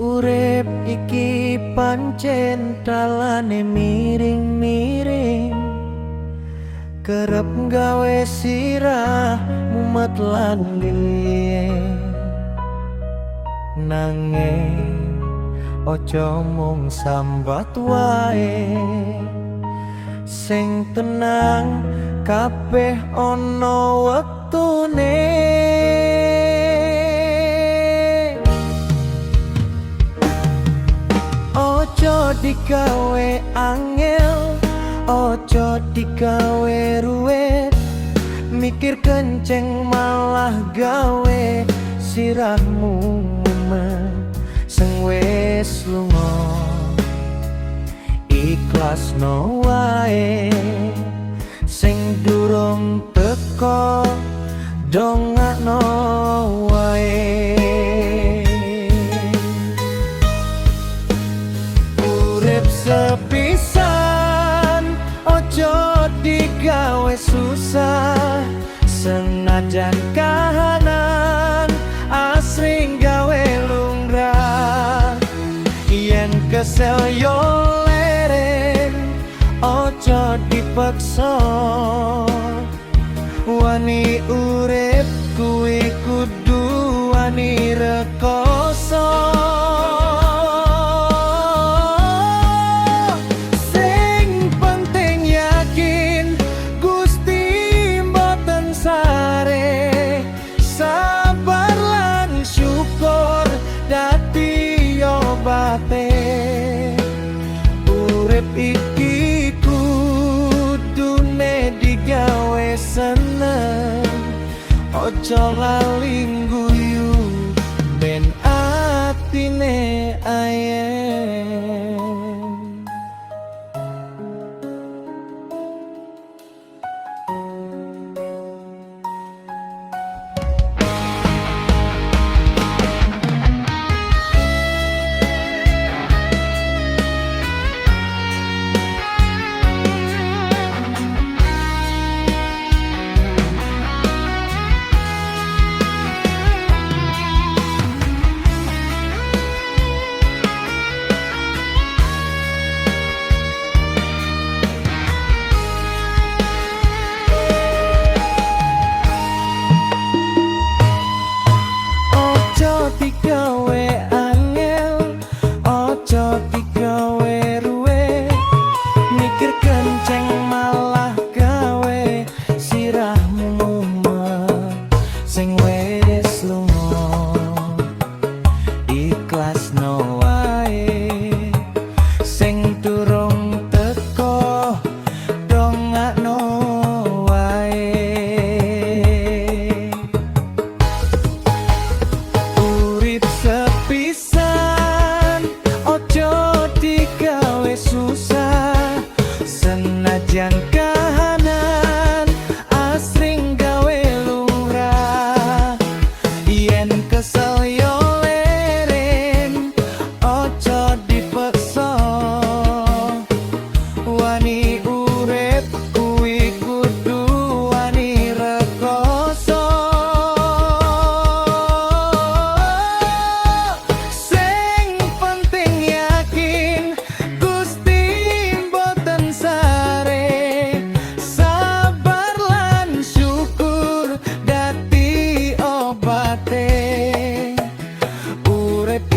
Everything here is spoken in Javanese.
Urip iki pancen dalane miring-miring, kerep gawe sirah mumet lan liye. Nanging ojo mung sambat wae, sing tenang kabeh ana wektune. Ojo digawe angel, ojo digawe ruwet, mikir kenceng malah gawe sirahmu mumet. Sing wis lunga ikhlasno wae, sing durung teko dongakno wae. Sepisan ojo digawe susah, senajan kahanan asring gawe lumrah. Yen kesel yo leren, ojo dipaksa. Wani urip kuwi kudu wani rekoso. Urip iki kudune digawe seneng, ojo lali ngguyu ben atine ayem. Digawe angel, ojo digawe ruwet, mikir kenceng malah gawe sirahmu mumet. Sing wis lunga ikhlasno wae, sing durung teko dongakno wae. Sepisan ojo digawe susah, senajan kahanan asring gawe lumrah. Yen kesel yo leren, ojo dipaksa. Wani urip kuwi kudu wani rekoso. Urip